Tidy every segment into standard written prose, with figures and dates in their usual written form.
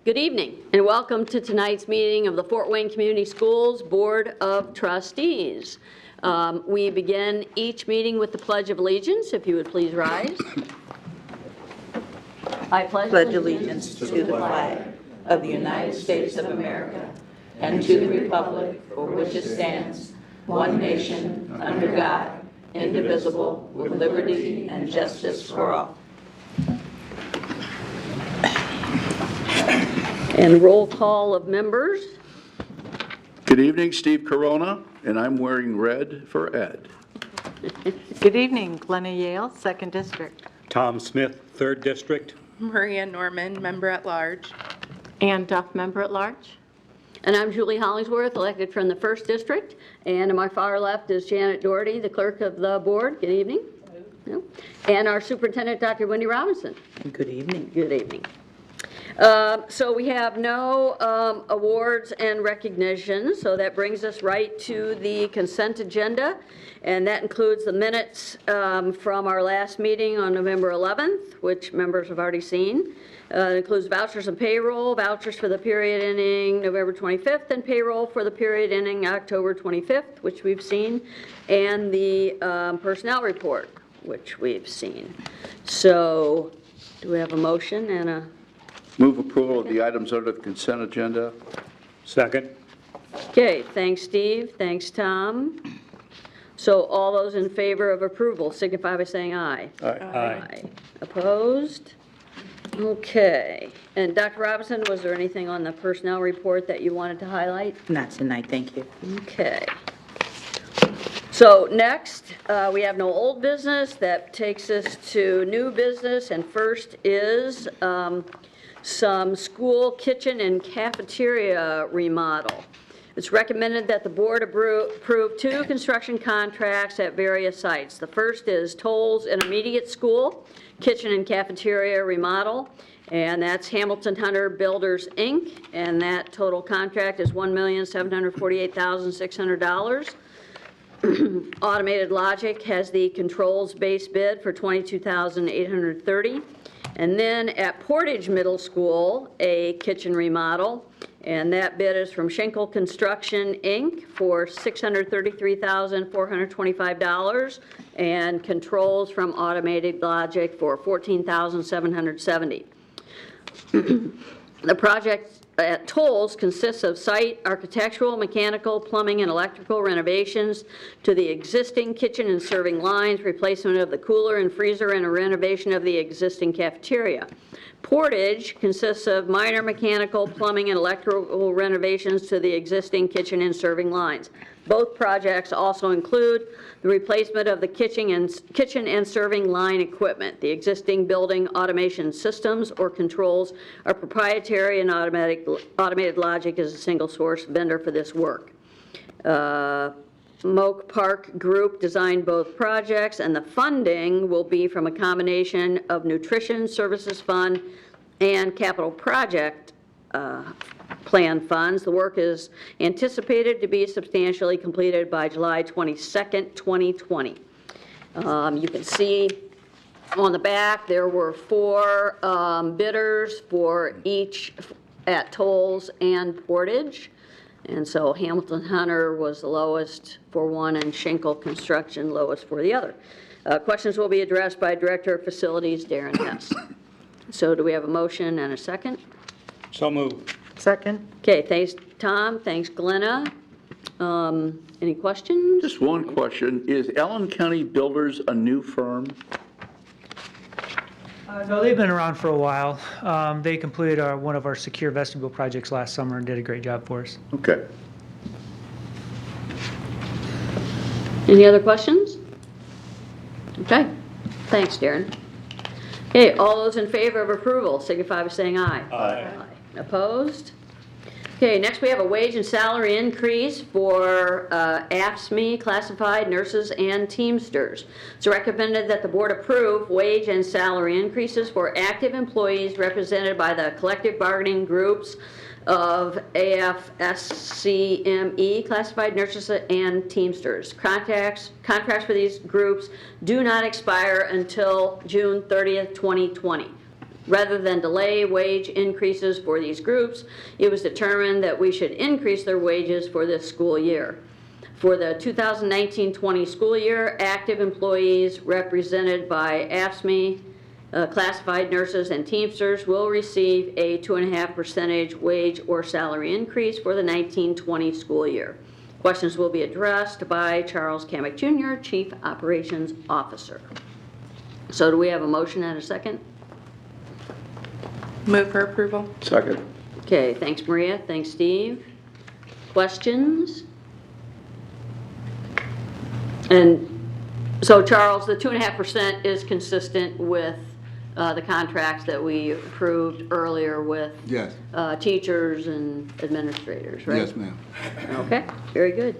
Good evening, and welcome to tonight's meeting of the Fort Wayne Community Schools Board of Trustees. We begin each meeting with the Pledge of Allegiance. If you would please rise. I pledge allegiance to the flag of the United States of America and to the republic for which it stands, one nation, under God, indivisible, with liberty and justice for all. And roll call of members. Good evening, Steve Corona, and I'm wearing red for Ed. Good evening, Glenna Yale, 2nd District. Tom Smith, 3rd District. Maria Norman, Member at Large. Ann Duff, Member at Large. And I'm Julie Hollingsworth, elected from the 1st District. And to my far left is Janet Doherty, the clerk of the board. Good evening. Hello. And our superintendent, Dr. Wendy Robinson. Good evening. Good evening. So we have no awards and recognitions, so that brings us right to the consent agenda, and that includes the minutes from our last meeting on November 11th, which members have already seen. It includes vouchers and payroll, vouchers for the period ending November 25th, and payroll for the period ending October 25th, which we've seen, and the personnel report, which we've seen. So do we have a motion and a... Move approval of the items under the consent agenda. Second. Okay, thanks, Steve. Thanks, Tom. So all those in favor of approval signify by saying aye. Aye. Aye. Opposed? Okay. And Dr. Robinson, was there anything on the personnel report that you wanted to highlight? Not tonight, thank you. Okay. So next, we have no old business. That takes us to new business, and first is some school kitchen and cafeteria remodel. It's recommended that the board approve 2 construction contracts at various sites. The first is Toll's Intermediate School kitchen and cafeteria remodel, and that's Hamilton Hunter Builders, Inc., and that total contract is $1,748,600. Automated Logic has the controls base bid for $22,830. And then at Portage Middle School, a kitchen remodel, and that bid is from Schenkel Construction, Inc. for $633,425, and controls from Automated Logic for $14,770. The project at Tolles consists of site architectural, mechanical, plumbing, and electrical renovations to the existing kitchen and serving lines, replacement of the cooler and freezer, and a renovation of the existing cafeteria. Portage consists of minor mechanical, plumbing, and electrical renovations to the existing kitchen and serving lines. Both projects also include the replacement of the kitchen and serving line equipment. The existing building automation systems or controls are proprietary, and Automated Logic is a single source vendor for this work. Moak Park Group designed both projects, and the funding will be from a combination of Nutrition Services Fund and Capital Project Plan funds. The work is anticipated to be substantially completed by July 22nd, 2020. You can see on the back there were 4 bidders for each at Tolles and Portage. And so Hamilton Hunter was the lowest for one, and Schenkel Construction lowest for the other. Questions will be addressed by Director of Facilities Darren Hess. So do we have a motion and a second? So moved. Second. Okay, thanks, Tom. Thanks, Glenna. Any questions? Just one question. Is Allen County Builders a new firm? No, they've been around for a while. They completed one of our secure vestibule projects last summer and did a great job for us. Okay. Any other questions? Okay, thanks, Darren. Okay, all those in favor of approval signify by saying aye. Aye. Opposed? Okay, next we have a wage and salary increase for AFSCME classified nurses and Teamsters. It's recommended that the board approve wage and salary increases for active employees represented by the collective bargaining groups of AFSCME classified nurses and Teamsters. Contracts for these groups do not expire until June 30th, 2020. Rather than delay wage increases for these groups, it was determined that we should increase their wages for this school year. For the 2019-20 school year, active employees represented by AFSCME, classified nurses and Teamsters will receive a 2.5% wage or salary increase for the 19-20 school year. Questions will be addressed by Charles Kamick Jr., Chief Operations Officer. So do we have a motion and a second? Move for approval. Second. Okay, thanks Maria, thanks Steve. Questions? And so Charles, the 2.5% is consistent with the contracts that we approved earlier with Yes. Teachers and administrators, right? Yes, ma'am. Okay, very good.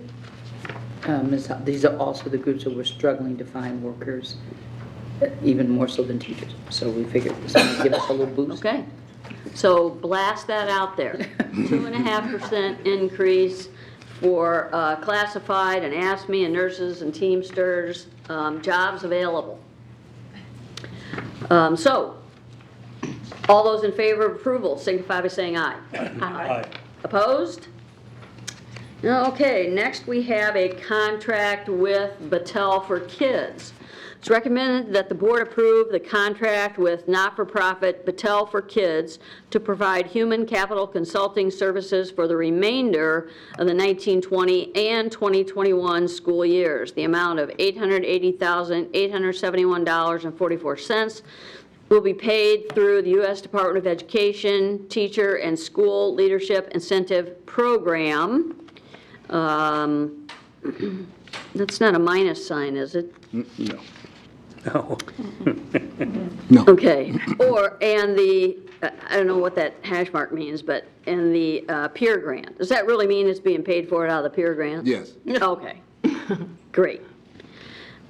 These are also the groups that were struggling to find workers, even more so than teachers. So we figured this would give us a little boost. Okay, so blast that out there. 2.5% increase for classified and AFSCME and nurses and Teamsters, jobs available. So, all those in favor of approval signify by saying aye. Aye. Opposed? Okay, next we have a contract with Battelle for Kids. It's recommended that the board approve the contract with not-for-profit Battelle for Kids to provide human capital consulting services for the remainder of the 1920 and 2021 school years. The amount of $880,871.44 will be paid through the U.S. Department of Education Teacher and School Leadership Incentive Program. That's not a minus sign, is it? No. No. No. Okay, and the, I don't know what that hash mark means, but, and the peer grant. Does that really mean it's being paid for out of the peer grant? Yes. Okay, great.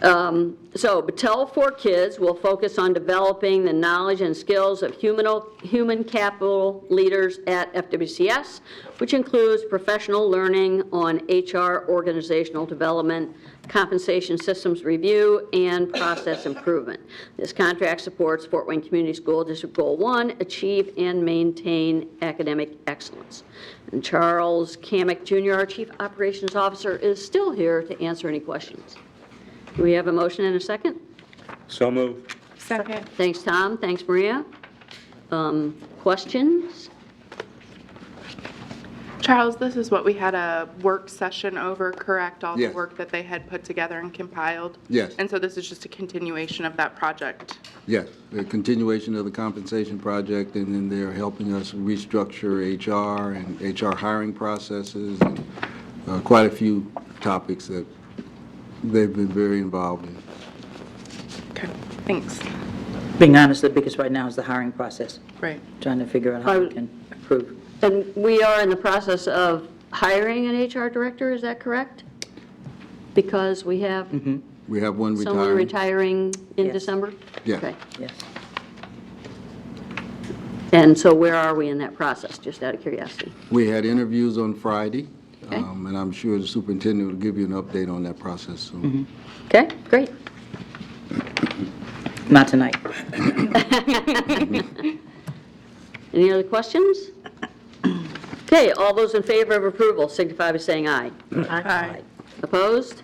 So Battelle for Kids will focus on developing the knowledge and skills of human capital leaders at FWCS, which includes professional learning on HR organizational development, compensation systems review, and process improvement. This contract supports Fort Wayne Community School District Goal 1, achieve and maintain academic excellence. And Charles Kamick Jr., our Chief Operations Officer, is still here to answer any questions. Do we have a motion and a second? So moved. Second. Thanks, Tom. Thanks, Maria. Questions? Charles, this is what we had a work session over, correct? All the Yes. work that they had put together and compiled? Yes. And so this is just a continuation of that project? Yes, the continuation of the compensation project, and then they're helping us restructure HR and HR hiring processes, and quite a few topics that they've been very involved in. Okay, thanks. Being honest, the biggest right now is the hiring process, Right. trying to figure out how we can improve. And we are in the process of hiring an HR director, is that correct? Because we have We have one someone retiring. retiring in Yes. December? Yeah. Okay. Yes. And so where are we in that process, just out of curiosity? We had interviews on Friday, Okay. and I'm sure the superintendent will give you an update on that process soon. Okay, great. Not tonight. Any other questions? Okay, all those in favor of approval signify by saying aye. Aye. Opposed?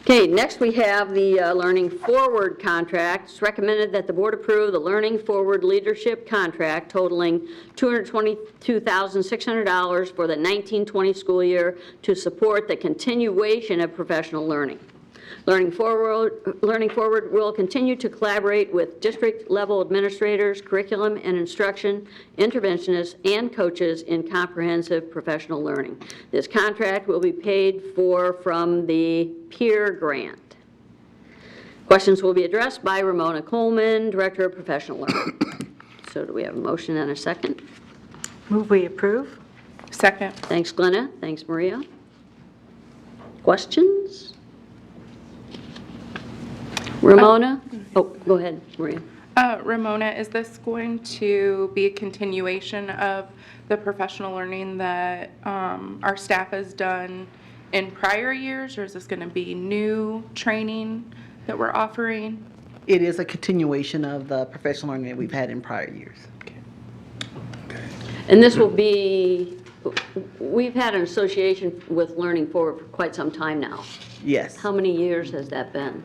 Okay, next we have the Learning Forward contract. It's recommended that the board approve the Learning Forward leadership contract totaling $222,600 for the 1920 school year to support the continuation of professional learning. Learning Forward will continue to collaborate with district-level administrators, curriculum and instruction, interventionists, and coaches in comprehensive professional learning. This contract will be paid for from the peer grant. Questions will be addressed by Ramona Coleman, Director of Professional Learning. So do we have a motion and a second? Move we approve? Second. Thanks, Glenna. Thanks, Maria. Questions? Ramona? Oh, go ahead, Maria. Ramona, is this going to be a continuation of the professional learning that our staff has done in prior years, or is this going to be new training that we're offering? It is a continuation of the professional learning that we've had in prior years. And this will be, we've had an association with Learning Forward for quite some time now. Yes. How many years has that been?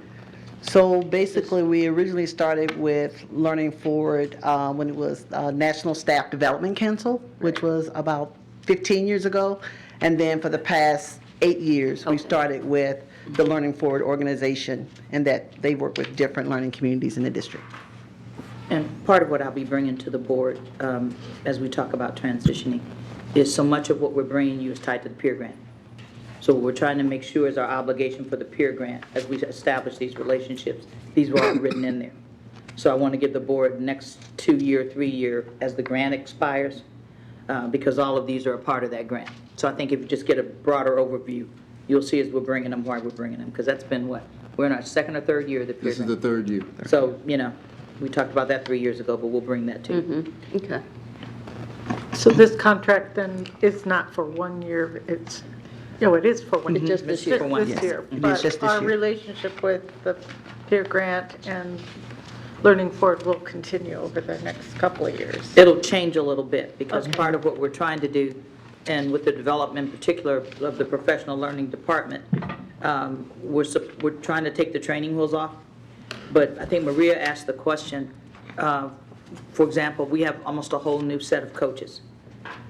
So basically, we originally started with Learning Forward when it was National Staff Development Council, which was about 15 years ago. And then for the past 8 years, we started with the Learning Forward organization, and that they work with different learning communities in the district. And part of what I'll be bringing to the board as we talk about transitioning is so much of what we're bringing you is tied to the peer grant. So what we're trying to make sure is our obligation for the peer grant as we establish these relationships. These were all written in there. So I want to give the board next 2-year, 3-year as the grant expires because all of these are a part of that grant. So I think if you just get a broader overview, you'll see as we're bringing them, why we're bringing them, because that's been what? We're in our 2nd or 3rd year of the peer This is grant. the 3rd year. So, we talked about that 3 years ago, but we'll bring that too. Okay. So this contract then is not for 1 year, it's, it is for 1 year. It's just this year. For 1 This year. year. It is just this But our year. relationship with the peer grant and Learning Forward will continue over the next couple of years. It'll change a little bit, because Okay. part of what we're trying to do, and with the development in particular of the professional learning department, we're trying to take the training wheels off. But I think Maria asked the question, for example, we have almost a whole new set of coaches.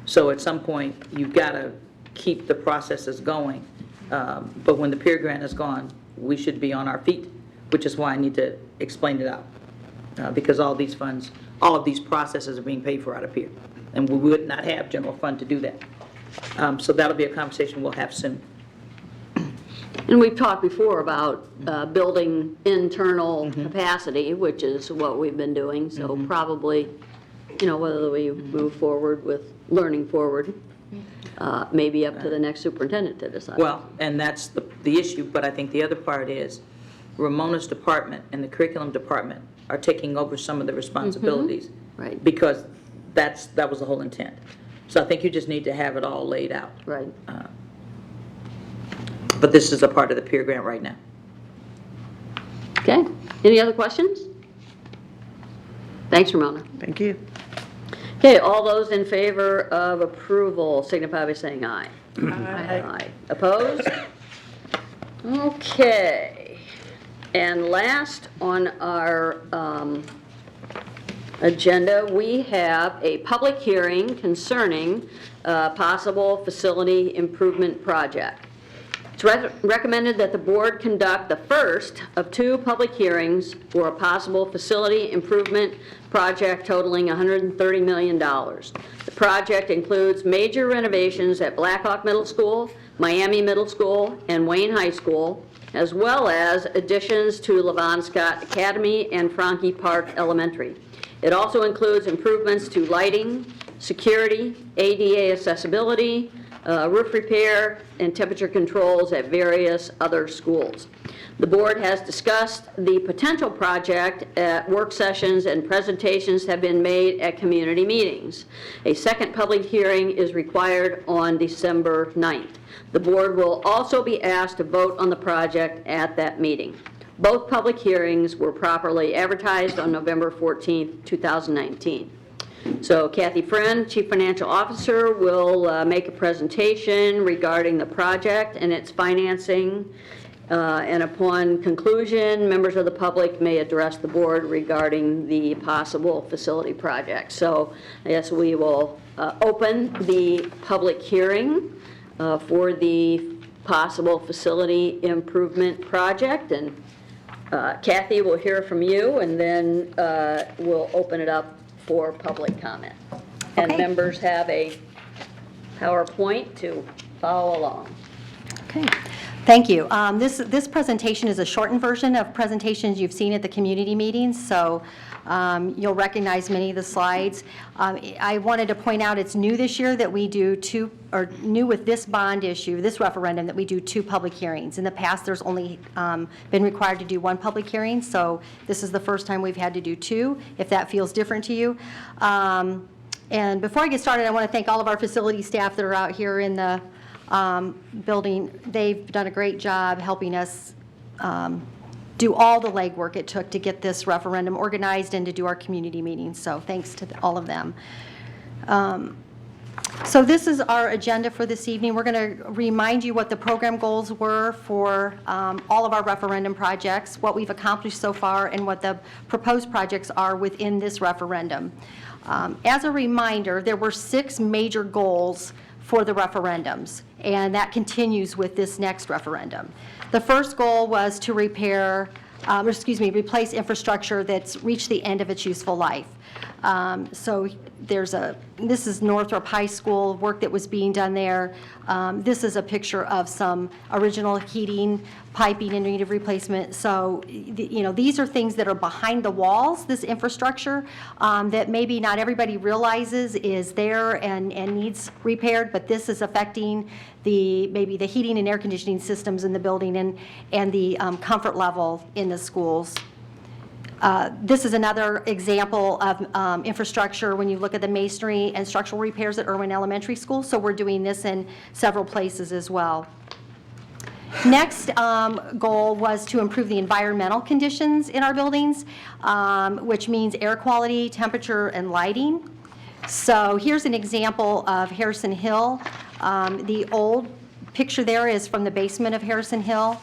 So at some point, you've got to keep the processes going. But when the peer grant is gone, we should be on our feet, which is why I need to explain it out. Because all these funds, all of these processes are being paid for out of peer. And we would not have general fund to do that. So that'll be a conversation we'll have soon. And we've talked before about building internal capacity, which is what we've been doing. So probably, whether we move forward with Learning Forward, maybe up to the next superintendent to decide. Well, and that's the issue, but I think the other part is Ramona's department and the curriculum department are taking over some of the responsibilities. Right. Because that was the whole intent. So I think you just need to have it all laid out. Right. But this is a part of the peer grant right now. Okay. Any other questions? Thanks, Ramona. Thank you. Okay, all those in favor of approval signify by saying aye. Aye. Opposed? Okay. And last on our agenda, we have a public hearing concerning a possible facility improvement project. It's recommended that the board conduct the first of 2 public hearings for a possible facility improvement project totaling $130 million. The project includes major renovations at Blackhawk Middle School, Miami Middle School, and Wayne High School, as well as additions to Levon Scott Academy and Franke Park Elementary. It also includes improvements to lighting, security, ADA accessibility, roof repair, and temperature controls at various other schools. The board has discussed the potential project at work sessions, and presentations have been made at community meetings. A second public hearing is required on December 9th. The board will also be asked to vote on the project at that meeting. Both public hearings were properly advertised on November 14th, 2019. So Kathy Friend, Chief Financial Officer, will make a presentation regarding the project and its financing. And upon conclusion, members of the public may address the board regarding the possible facility project. So I guess we will open the public hearing for the possible facility improvement project. And Kathy, will hear from you, and then we'll open it up for public comment. And Okay. members have a PowerPoint to follow along. Okay, thank you. This presentation is a shortened version of presentations you've seen at the community meetings, so you'll recognize many of the slides. I wanted to point out it's new this year that we do new with this bond issue, this referendum, that we do 2 public hearings. In the past, there's only been required to do 1 public hearing, so this is the first time we've had to do 2, if that feels different to you. And before I get started, I want to thank all of our facility staff that are out here in the building. They've done a great job helping us do all the legwork it took to get this referendum organized and to do our community meetings. So thanks to all of them. So this is our agenda for this evening. We're going to remind you what the program goals were for all of our referendum projects, what we've accomplished so far, and what the proposed projects are within this referendum. As a reminder, there were 6 major goals for the referendums, and that continues with this next referendum. The first goal was to replace infrastructure that's reached the end of its useful life. So this is Northrop High School, work that was being done there. This is a picture of some original heating, piping in need of replacement. So, these are things that are behind the walls, this infrastructure, that maybe not everybody realizes is there and needs repaired, but this is affecting maybe the heating and air conditioning systems in the building and the comfort level in the schools. This is another example of infrastructure when you look at the masonry and structural repairs at Irwin Elementary School. So we're doing this in several places as well. Next goal was to improve the environmental conditions in our buildings, which means air quality, temperature, and lighting. So here's an example of Harrison Hill. The old picture there is from the basement of Harrison Hill.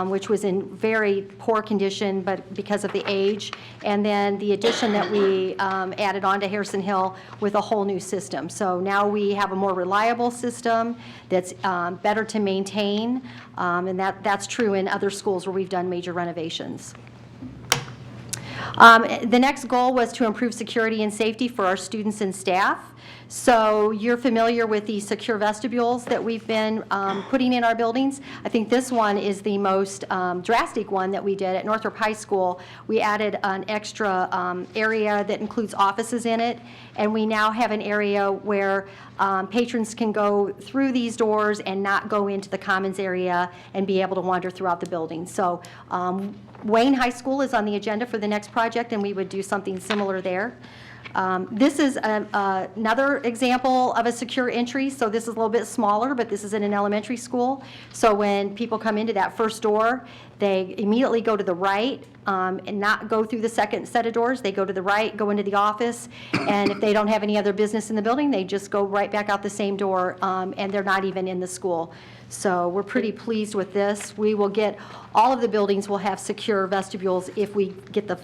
Which was in very poor condition, but because of the age. And then the addition that we added on to Harrison Hill with a whole new system. So now we have a more reliable system that's better to maintain, and that's true in other schools where we've done major renovations. The next goal was to improve security and safety for our students and staff. So you're familiar with the secure vestibules that we've been putting in our buildings. I think this one is the most drastic one that we did at Northrop High School. We added an extra area that includes offices in it, and we now have an area where patrons can go through these doors and not go into the commons area and be able to wander throughout the building. So Wayne High School is on the agenda for the next project, and we would do something similar there. This is another example of a secure entry. So this is a little bit smaller, but this is in an elementary school. So when people come into that first door, they immediately go to the right and not go through the second set of doors. They go to the right, go into the office, and if they don't have any other business in the building, they just go right back out the same door, and they're not even in the school. So we're pretty pleased with this. We will get, all of the buildings will have secure vestibules if we get the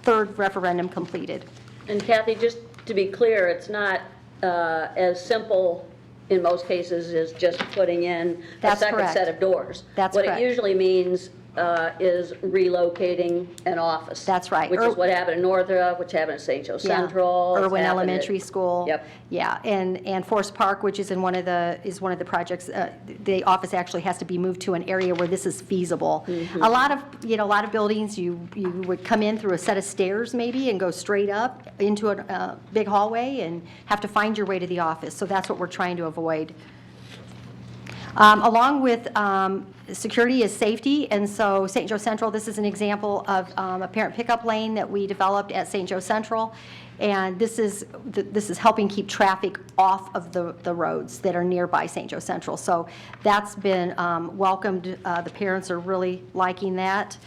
third referendum completed. And Kathy, just to be clear, it's not as simple in most cases as just putting in a That's second correct. set of doors. That's what correct. it usually means is relocating an office. That's right. Which is what happened in Northrop, which happened at St. Joe Yeah. Central. it's Irwin happened at- Elementary School. Yep. Yeah, and Forest Park, which is in one of the projects, the office actually has to be moved to an area where this is feasible. A lot of buildings, you would come in through a set of stairs maybe and go straight up into a big hallway and have to find your way to the office. So that's what we're trying to avoid. Along with security is safety, and so St. Joe Central, this is an example of a parent pickup lane that we developed at St. Joe Central, and this is helping keep traffic off of the roads that are nearby St. Joe Central. So that's been welcomed. The parents are really liking that.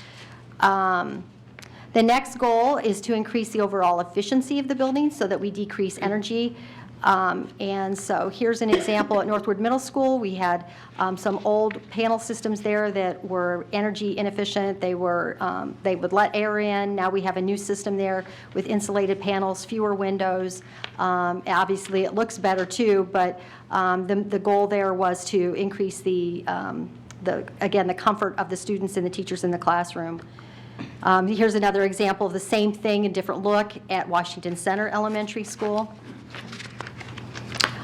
The next goal is to increase the overall efficiency of the building so that we decrease energy. And so here's an example at Northwood Middle School. We had some old panel systems there that were energy inefficient. They would let air in. Now we have a new system there with insulated panels, fewer windows. Obviously, it looks better too, but the goal there was to increase again, the comfort of the students and the teachers in the classroom. Here's another example of the same thing, a different look at Washington Center Elementary School.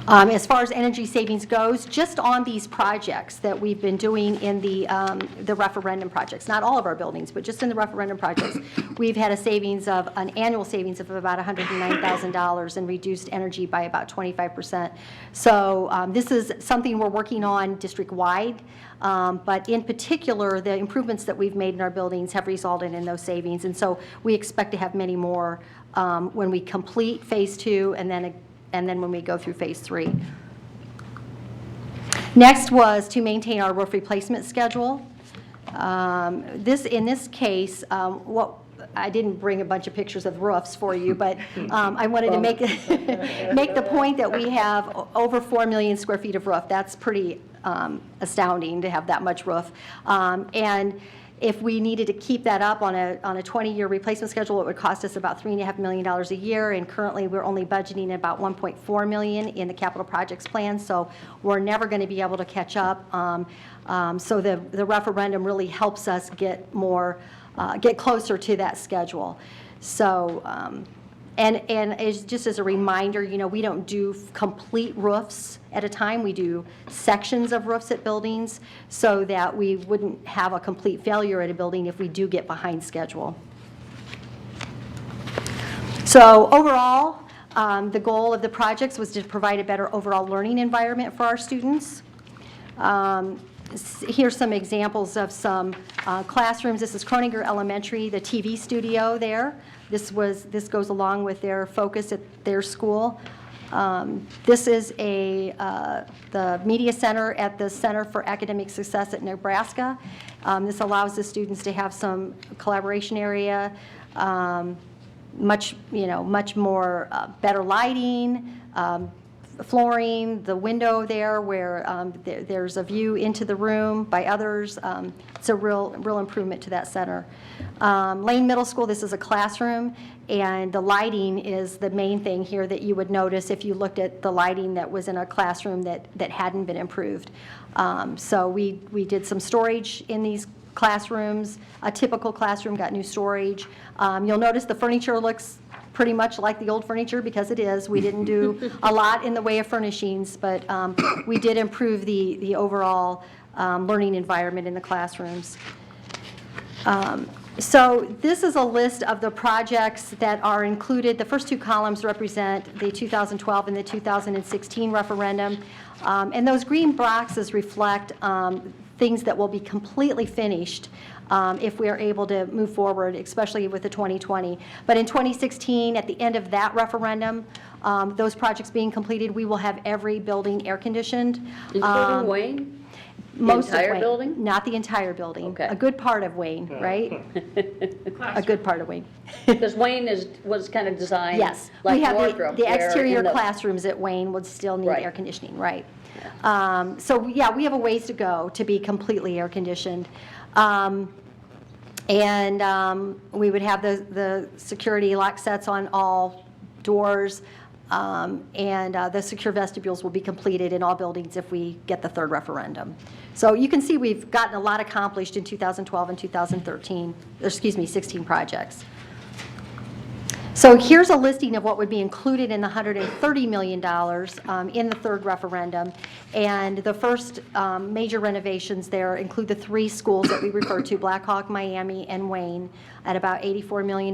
As far as energy savings goes, just on these projects that we've been doing in the referendum projects, not all of our buildings, but just in the referendum projects, we've had an annual savings of about $109,000 and reduced energy by about 25%. So this is something we're working on district-wide, but in particular, the improvements that we've made in our buildings have resulted in those savings, and so we expect to have many more when we complete Phase 2 and then when we go through Phase 3. Next was to maintain our roof replacement schedule. In this case, I didn't bring a bunch of pictures of roofs for you, but I wanted to make make the point that we have over 4 million square feet of roof. That's pretty astounding to have that much roof. And if we needed to keep that up on a 20-year replacement schedule, it would cost us about $3.5 million a year, and currently we're only budgeting about $1.4 million in the capital projects plan, so we're never going to be able to catch up. So the referendum really helps us get closer to that schedule. So, and just as a reminder, we don't do complete roofs at a time. We do sections of roofs at buildings so that we wouldn't have a complete failure at a building if we do get behind schedule. So overall, the goal of the projects was to provide a better overall learning environment for our students. Here's some examples of some classrooms. This is Kroninger Elementary, the TV studio there. This goes along with their focus at their school. This is the media center at the Center for Academic Success at Nebraska. This allows the students to have some collaboration area, much more better lighting, flooring, the window there where there's a view into the room by others. It's a real improvement to that center. Lane Middle School, this is a classroom, and the lighting is the main thing here that you would notice if you looked at the lighting that was in a classroom that hadn't been improved. So we did some storage in these classrooms. A typical classroom got new storage. You'll notice the furniture looks pretty much like the old furniture because it is. We didn't do a lot in the way of furnishings, but we did improve the overall learning environment in the classrooms. So this is a list of the projects that are included. The first two columns represent the 2012 and the 2016 referendum, and those green boxes reflect things that will be completely finished if we are able to move forward, especially with the 2020. But in 2016, at the end of that referendum, those projects being completed, we will have every building air conditioned. Including Wayne? Most of entire Wayne. building? Not the entire building. Okay. A good part of Wayne, right? A good part of Wayne. Because Wayne was kind of designed Yes. like We have Northrop. the where exterior in the- classrooms at Wayne would still need Right. air conditioning, right? So, yeah, we have a ways to go to be completely air conditioned. We would have the security lock sets on all doors, and the secure vestibules will be completed in all buildings if we get the third referendum. So you can see we've gotten a lot accomplished in 2012 and 16 projects. So here's a listing of what would be included in the $130 million in the third referendum. And the first major renovations there include the three schools that we refer to, Black Hawk, Miami, and Wayne, at about $84 million.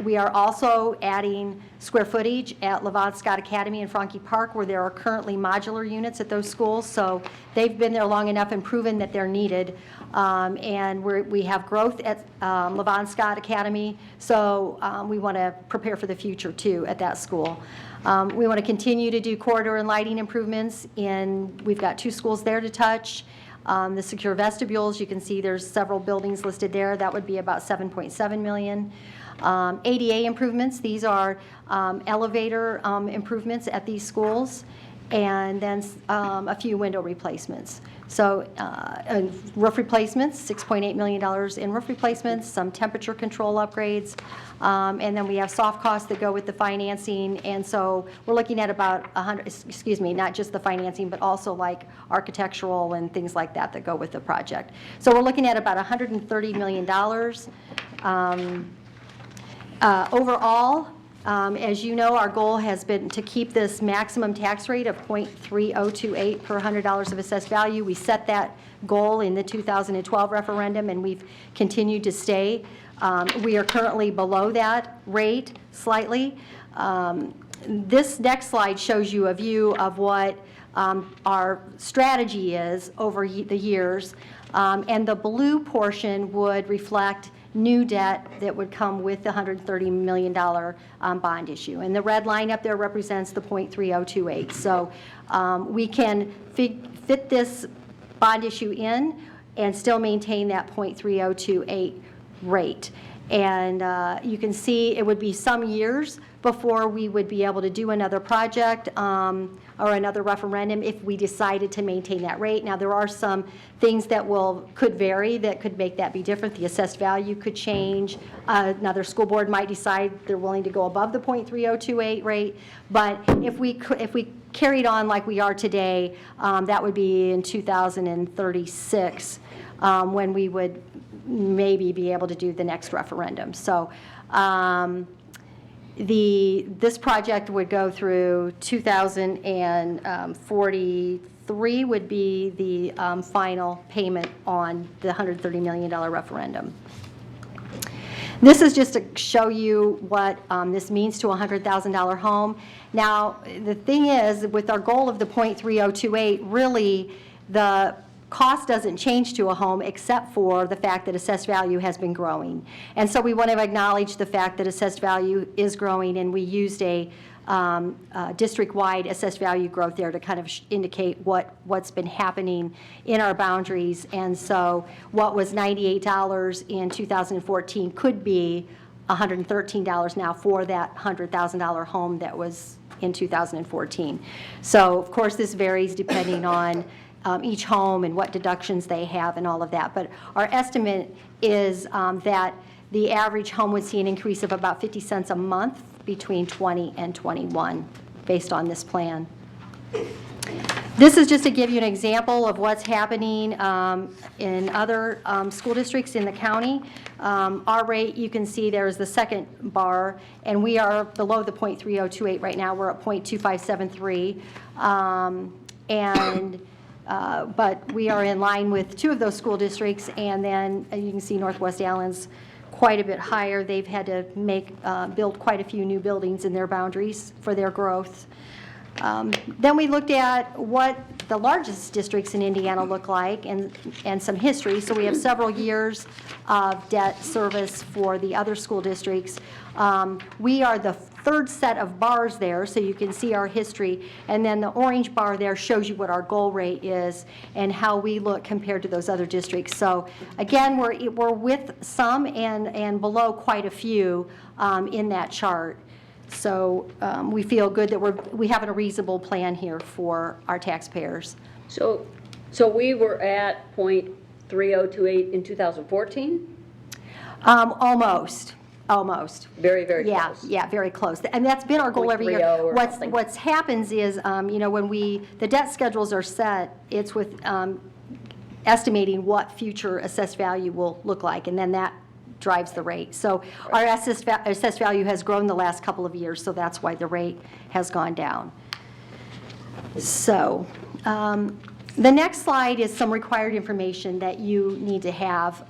We are also adding square footage at Levant Scott Academy and Franke Park, where there are currently modular units at those schools. So they've been there long enough and proven that they're needed. And we have growth at Levant Scott Academy, so we want to prepare for the future too at that school. We want to continue to do corridor and lighting improvements, and we've got two schools there to touch. The secure vestibules, you can see there's several buildings listed there. That would be about $7.7 million. ADA improvements, these are elevator improvements at these schools, and then a few window replacements. So roof replacements, $6.8 million in roof replacements, some temperature control upgrades, and then we have soft costs that go with the financing, and so we're looking at about not just the financing, but also like architectural and things like that go with the project. So we're looking at about $130 million. Overall, as you know, our goal has been to keep this maximum tax rate of 0.3028 per $100 of assessed value. We set that goal in the 2012 referendum, and we've continued to stay. We are currently below that rate slightly. This next slide shows you a view of what our strategy is over the years, and the blue portion would reflect new debt that would come with the $130 million bond issue. And the red line up there represents the 0.3028. So we can fit this bond issue in and still maintain that .3028 rate. And you can see it would be some years before we would be able to do another project or another referendum if we decided to maintain that rate. Now, there are some things that could vary that could make that be different. The assessed value could change. Another school board might decide they're willing to go above the .3028 rate. But if we carried on like we are today, that would be in 2036 when we would maybe be able to do the next referendum. So this project would go through 2043 would be the final payment on the $130 million referendum. This is just to show you what this means to a $100,000 home. Now, the thing is, with our goal of the .3028, really the cost doesn't change to a home except for the fact that assessed value has been growing. And so we want to acknowledge the fact that assessed value is growing, and we used a district-wide assessed value growth there to kind of indicate what's been happening in our boundaries. And so what was $98 in 2014 could be $113 now for that $100,000 home that was in 2014. So, of course, this varies depending on each home and what deductions they have and all of that. But our estimate is that the average home would see an increase of about 50 cents a month between 20 and 21 based on this plan. This is just to give you an example of what's happening in other school districts in the county. Our rate, you can see there is the second bar, and we are below the .3028 right now. We're at .2573. But we are in line with two of those school districts, and then you can see Northwest Allen's quite a bit higher. They've had to build quite a few new buildings in their boundaries for their growth. Then we looked at what the largest districts in Indiana look like and some history. So we have several years of debt service for the other school districts. We are the third set of bars there, so you can see our history. And then the orange bar there shows you what our goal rate is and how we look compared to those other districts. So again, we're with some and below quite a few in that chart. So we feel good that we have a reasonable plan here for our taxpayers. So we were at .3028 in 2014? Almost. Very, very close. Yeah, very close. And that's been our goal every year. What happens is, when the debt schedules are set, it's with estimating what future assessed value will look like, and then that drives the rate. So our assessed value has grown the last couple of years, so that's why the rate has gone down. So the next slide is some required information that you need to have.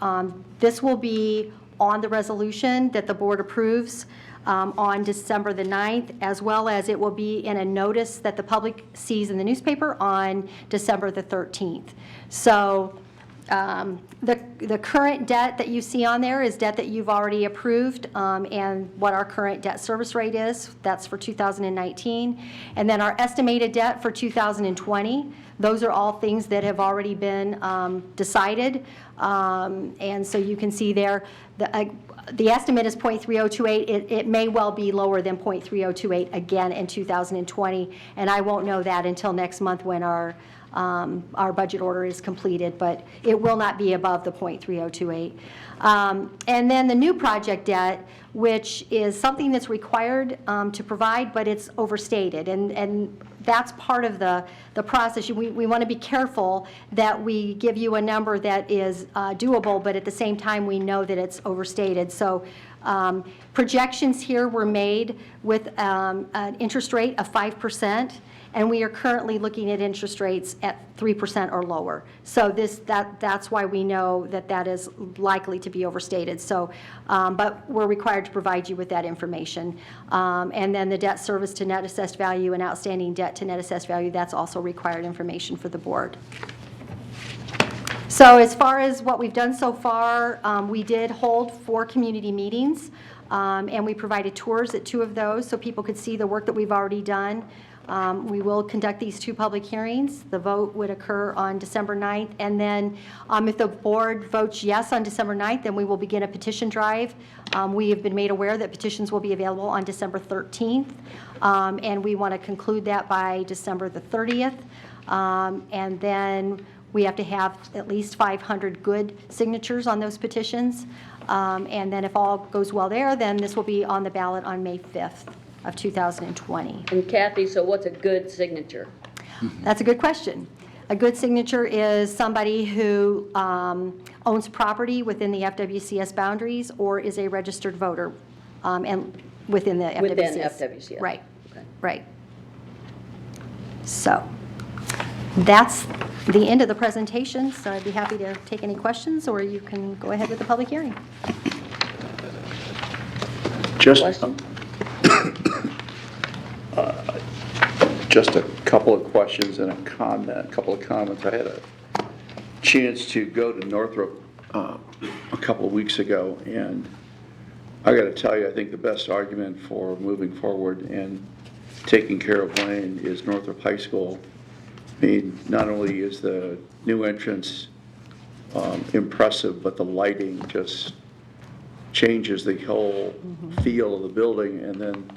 This will be on the resolution that the board approves on December the 9th, as well as it will be in a notice that the public sees in the newspaper on December the 13th. So the current debt that you see on there is debt that you've already approved, and what our current debt service rate is. That's for 2019. And then our estimated debt for 2020. Those are all things that have already been decided. And so you can see there, the estimate is .3028. It may well be lower than .3028 again in 2020, and I won't know that until next month when our budget order is completed, but it will not be above the .3028. And then the new project debt, which is something that's required to provide, but it's overstated, and that's part of the process. We want to be careful that we give you a number that is doable, but at the same time we know that it's overstated. So projections here were made with an interest rate of 5%. And we are currently looking at interest rates at 3% or lower. So that's why we know that is likely to be overstated. So, but we're required to provide you with that information. And then the debt service to net assessed value and outstanding debt to net assessed value, that's also required information for the board. So as far as what we've done so far, we did hold 4 community meetings, and we provided tours at 2 of those so people could see the work that we've already done. We will conduct these 2 public hearings. The vote would occur on December 9th, and then if the board votes yes on December 9th, then we will begin a petition drive. We have been made aware that petitions will be available on December 13th, and we want to conclude that by December the 30th. And then we have to have at least 500 good signatures on those petitions. And then if all goes well there, then this will be on the ballot on May 5th of 2020. And Kathy, so what's a good signature? That's a good question. A good signature is somebody who owns property within the FWCS boundaries or is a registered voter and within the FWCS. Within FWCS. Right, Okay. right. So that's the end of the presentation, so I'd be happy to take any questions, or you can go ahead with the public hearing. Just, Question? just a couple of questions and a couple of comments. I had a chance to go to Northrop a couple of weeks ago, and I got to tell you, I think the best argument for moving forward and taking care of Wayne is Northrop High School. I mean, not only is the new entrance impressive, but the lighting just changes the whole feel of the building, and then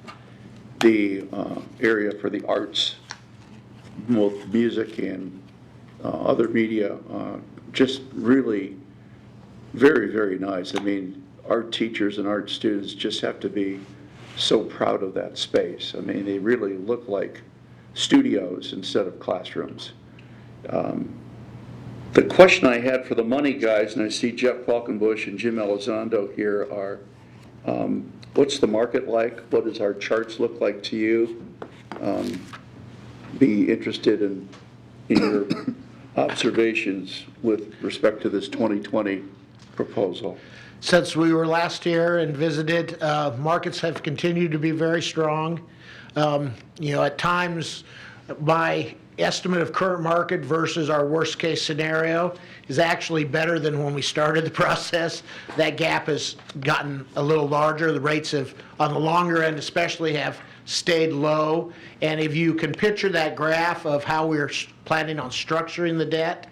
the area for the arts, both music and other media, just really very, very nice. I mean, art teachers and art students just have to be so proud of that space. I mean, they really look like studios instead of classrooms. The question I had for the money guys, and I see Jeff Falkenbush and Jim Elizondo here, are what's the market like? What does our charts look like to you? Be interested in your observations with respect to this 2020 proposal. Since we were last here and visited, markets have continued to be very strong. At times, my estimate of current market versus our worst case scenario is actually better than when we started the process. That gap has gotten a little larger. The rates have, on the longer end especially, have stayed low. And if you can picture that graph of how we're planning on structuring the debt,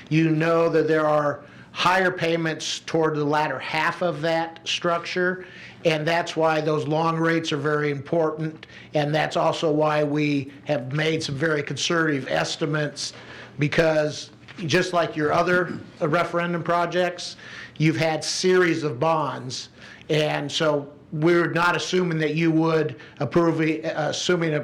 you know that there are higher payments toward the latter half of that structure, and that's why those long rates are very important, and that's also why we have made some very conservative estimates, because just like your other referendum projects, you've had series of bonds, and so we're not assuming that you would assuming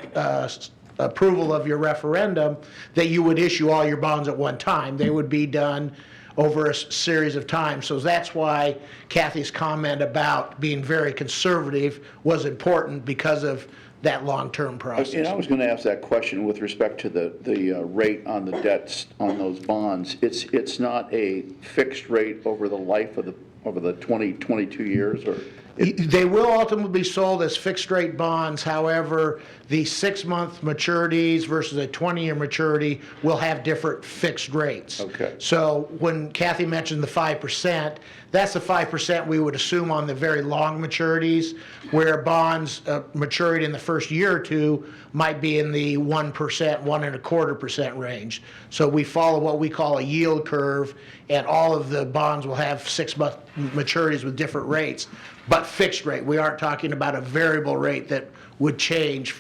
approval of your referendum, that you would issue all your bonds at one time. They would be done over a series of time. So that's why Kathy's comment about being very conservative was important, because of that long-term process. And I was going to ask that question with respect to the rate on the debts on those bonds. It's not a fixed rate over the life of the 22 years, or? They will ultimately be sold as fixed-rate bonds. However, the 6-month maturities versus a 20-year maturity will have different fixed rates. Okay. So when Kathy mentioned the 5%, that's the 5% we would assume on the very long maturities, where bonds maturing in the first year or two might be in the 1%, 1.25% range. So we follow what we call a yield curve, and all of the bonds will have 6-month maturities with different rates, but fixed rate. We aren't talking about a variable rate that would change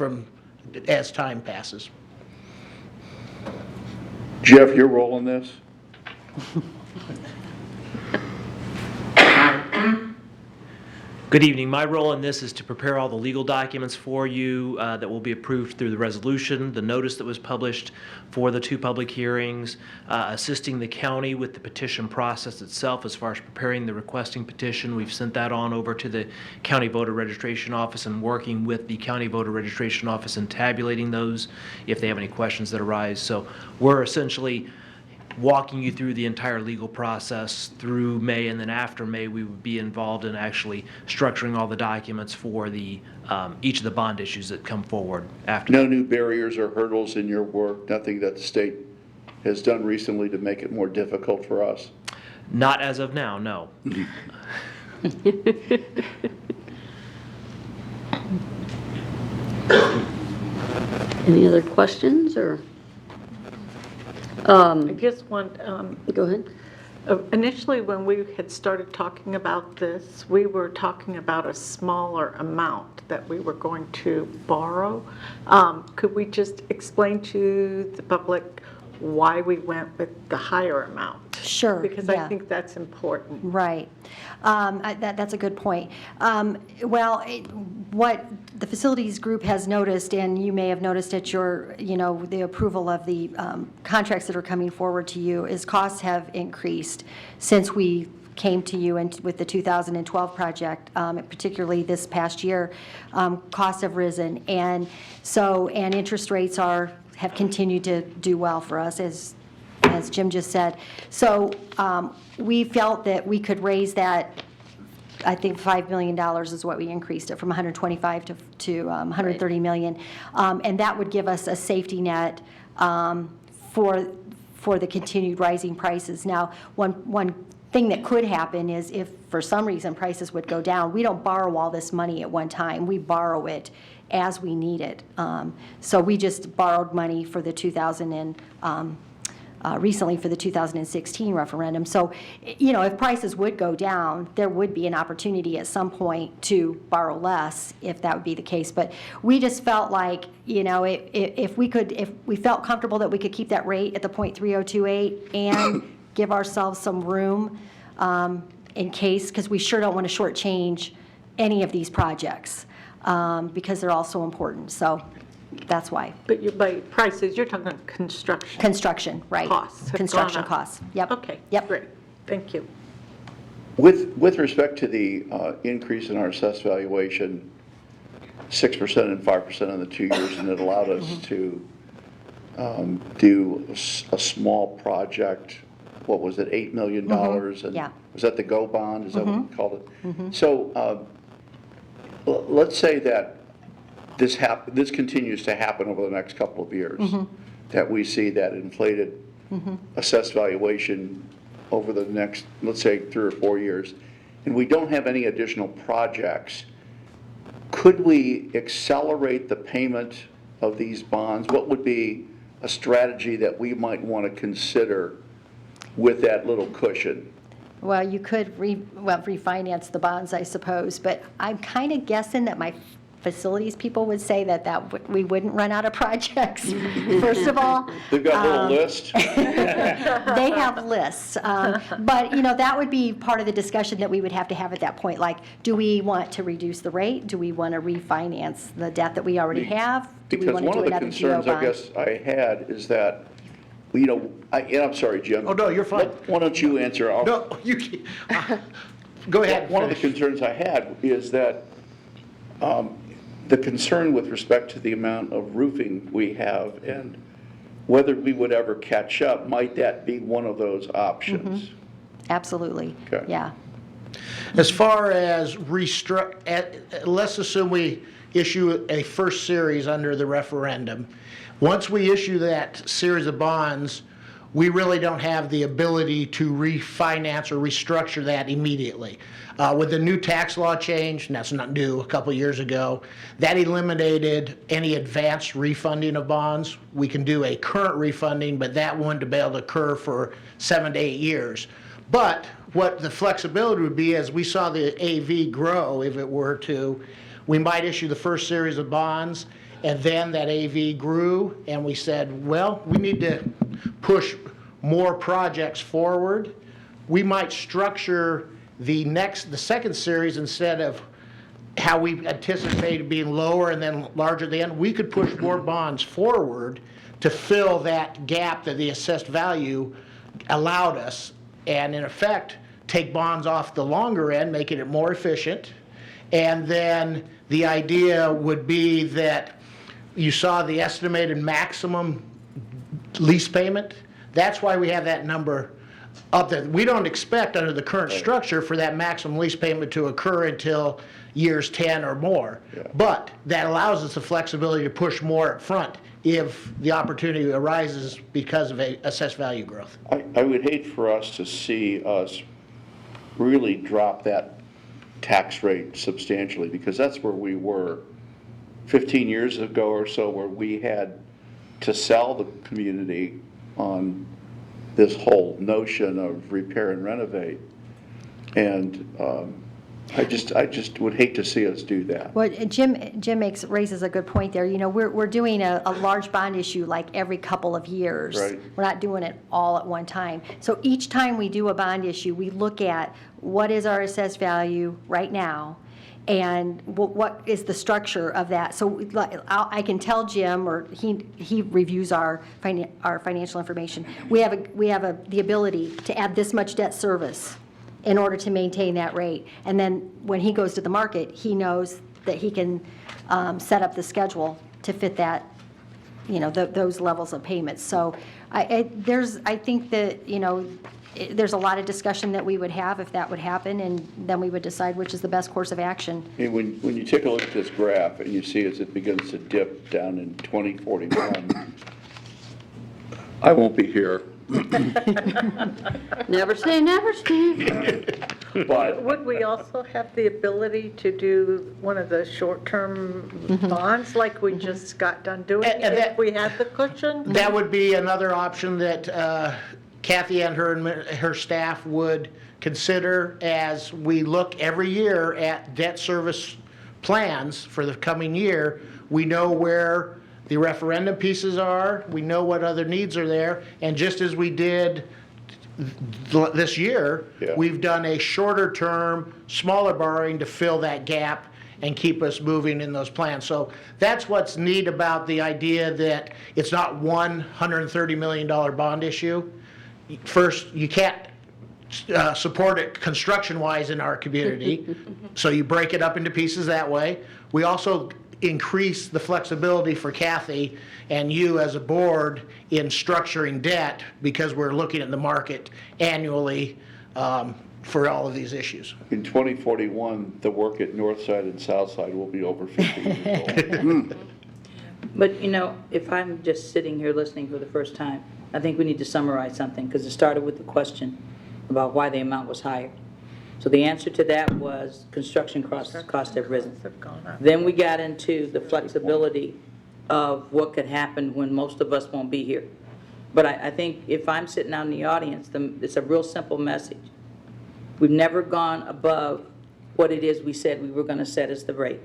as time passes. Jeff, your role in this? Good evening. My role in this is to prepare all the legal documents for you that will be approved through the resolution, the notice that was published for the 2 public hearings, assisting the county with the petition process itself as far as preparing the requesting petition. We've sent that on over to the county voter registration office and working with the county voter registration office and tabulating those if they have any questions that arise. So we're essentially walking you through the entire legal process through May, and then after May, we would be involved in actually structuring all the documents for the each of the bond issues that come forward after. No new barriers or hurdles in your work, nothing that the state has done recently to make it more difficult for us? Not as of now, no. Any other questions, or? I just want, Go ahead. initially, when we had started talking about this, we were talking about a smaller amount that we were going to borrow. Could we just explain to the public why we went with the higher amount? Sure, Because yeah. I think that's important. Right. That's a good point. Well, what the facilities group has noticed, and you may have noticed at your, the approval of the contracts that are coming forward to you, is costs have increased since we came to you and with the 2012 project, particularly this past year. Costs have risen, and interest rates have continued to do well for us, as Jim just said. So we felt that we could raise that, I think $5 million is what we increased it from 125 to 130 million. And that would give us a safety net for the continued rising prices. Now, one thing that could happen is if for some reason prices would go down, we don't borrow all this money at one time. We borrow it as we need it. So we just borrowed money for the recently for the 2016 referendum. So, if prices would go down, there would be an opportunity at some point to borrow less if that would be the case. But we just felt like, if we felt comfortable that we could keep that rate at the 0.3028 and give ourselves some room in case, because we sure don't want to shortchange any of these projects because they're all so important. So that's why. But by prices, you're talking construction. Construction, right. Costs have Construction gone up. costs, yep. Okay, Yep. great. Thank you. With respect to the increase in our assessed valuation, 6% and 5% in the 2 years, and it allowed us to do a small project, what was it, $8 million? And yeah. was that the GO bond? Is that what we called it? So let's say that this continues to happen over the next couple of years, that we see that inflated assessed valuation over the next, let's say, 3 or 4 years, and we don't have any additional projects. Could we accelerate the payment of these bonds? What would be a strategy that we might want to consider with that little cushion? Well, you could refinance the bonds, I suppose, but I'm kind of guessing that my facilities people would say that we wouldn't run out of projects, first of all. They've got a little list. They have lists. But, that would be part of the discussion that we would have to have at that point. Like, do we want to reduce the rate? Do we want to refinance the debt that we already have? Do we Because want to one do of the another GO concerns I bond? guess I had is that, and I'm sorry, Jim. Oh, no, you're fine. Why don't you answer? No, you can't. Go ahead. One of the concerns I had is that the concern with respect to the amount of roofing we have and whether we would ever catch up, might that be one of those options? Absolutely, Okay. yeah. As far as let's assume we issue a first series under the referendum. Once we issue that series of bonds, we really don't have the ability to refinance or restructure that immediately. With the new tax law change, and that's not new, a couple years ago, that eliminated any advanced refunding of bonds. We can do a current refunding, but that wouldn't be able to occur for 7 to 8 years. But what the flexibility would be, as we saw the AV grow, if it were to, we might issue the first series of bonds, and then that AV grew, and we said, well, we need to push more projects forward. We might structure the second series, instead of how we anticipated being lower and then larger at the end, we could push more bonds forward to fill that gap that the assessed value allowed us, and in effect, take bonds off the longer end, making it more efficient. And then the idea would be that you saw the estimated maximum lease payment. That's why we have that number up there. We don't expect under the current structure for that maximum lease payment to occur until years 10 or more. Yeah. But that allows us the flexibility to push more up front if the opportunity arises because of a assessed value growth. I would hate for us to see us really drop that tax rate substantially, because that's where we were 15 years ago or so where we had to sell the community on this whole notion of repair and renovate. And I just would hate to see us do that. Well, Jim raises a good point there. You know, we're doing a large bond issue like every couple of years. Right. We're not doing it all at one time. So each time we do a bond issue, we look at what is our assessed value right now, and what is the structure of that. So I can tell Jim, or he reviews our financial information. We have the ability to add this much debt service in order to maintain that rate. And then when he goes to the market, he knows that he can set up the schedule to fit that, you know, those levels of payments. So I think that, you know, there's a lot of discussion that we would have if that would happen, and then we would decide which is the best course of action. And when you take a look at this graph and you see as it begins to dip down in 2041, I won't be here. Never say never, Steve. But Would we also have the ability to do one of the short-term bonds like we just got done doing And that- if we had the cushion? That would be another option that Kathy and her staff would consider as we look every year at debt service plans for the coming year. We know where the referendum pieces are, we know what other needs are there, and just as we did this year, Yeah. we've done a shorter term, smaller borrowing to fill that gap and keep us moving in those plans. So that's what's neat about the idea that it's not one $130 million bond issue. First, you can't support it construction-wise in our community, so you break it up into pieces that way. We also increase the flexibility for Kathy and you as a board in structuring debt because we're looking at the market annually for all of these issues. in 2041, the work at North Side and South Side will be over 50 years old. But, you know, if I'm just sitting here listening for the first time, I think we need to summarize something, because it started with the question about why the amount was higher. So the answer to that was construction costs have risen. Then we got into the flexibility of what could happen when most of us won't be here. But I think if I'm sitting out in the audience, it's a real simple message. We've never gone above what it is we said we were going to set as the rate.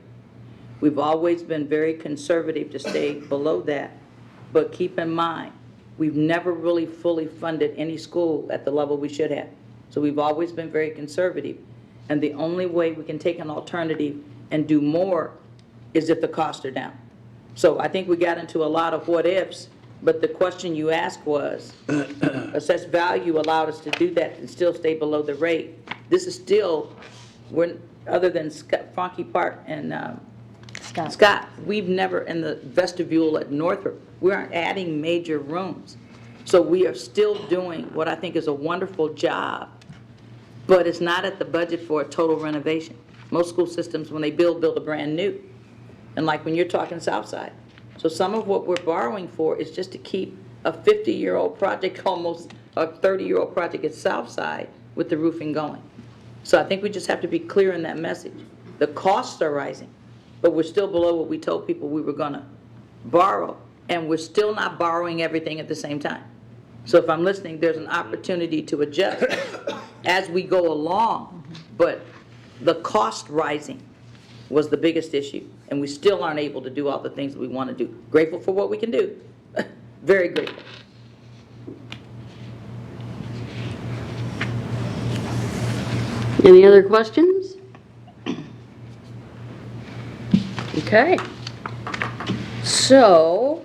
We've always been very conservative to stay below that. But keep in mind, we've never really fully funded any school at the level we should have. So we've always been very conservative. And the only way we can take an alternative and do more is if the costs are down. So I think we got into a lot of what ifs, but the question you asked was, assessed value allowed us to do that and still stay below the rate. This is still, other than Frankie Park and Scott, we've never, in the vestibule at Northrop, we aren't adding major rooms. So we are still doing what I think is a wonderful job, but it's not at the budget for a total renovation. Most school systems, when they build a brand new. And like when you're talking Southside. So some of what we're borrowing for is just to keep a 50-year-old project, almost a 30-year-old project at Southside with the roofing going. So I think we just have to be clear in that message. The costs are rising, but we're still below what we told people we were going to borrow, and we're still not borrowing everything at the same time. So if I'm listening, there's an opportunity to adjust as we go along, but the cost rising was the biggest issue, and we still aren't able to do all the things that we want to do. Grateful for what we can do, very grateful. Any other questions? Okay. So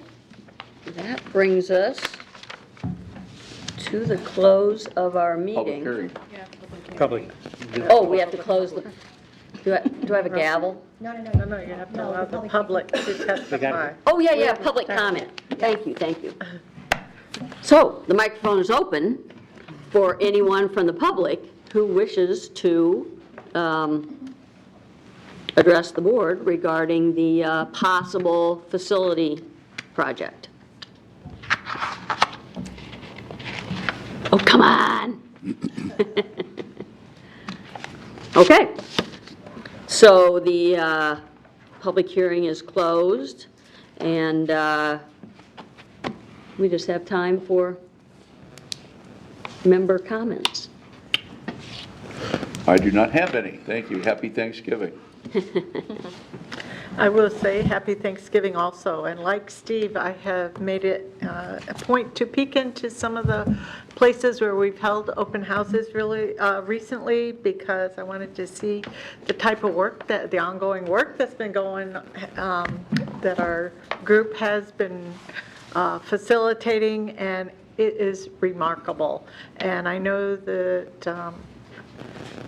that brings us to the close of our Public meeting. hearing. Public. Oh, we have to close the, do I have a gavel? No, you have to allow the public to testify. Oh, yeah, public comment. Thank you. So the microphone is open for anyone from the public who wishes to address the board regarding the possible facility project. Oh, come on. Okay. So the public hearing is closed, and we just have time for member comments. I do not have any. Thank you. Happy Thanksgiving. I will say happy Thanksgiving also, and like Steve, I have made it a point to peek into some of the places where we've held open houses really recently, because I wanted to see the type of work, the ongoing work that's been going, that our group has been facilitating, and it is remarkable. And I know that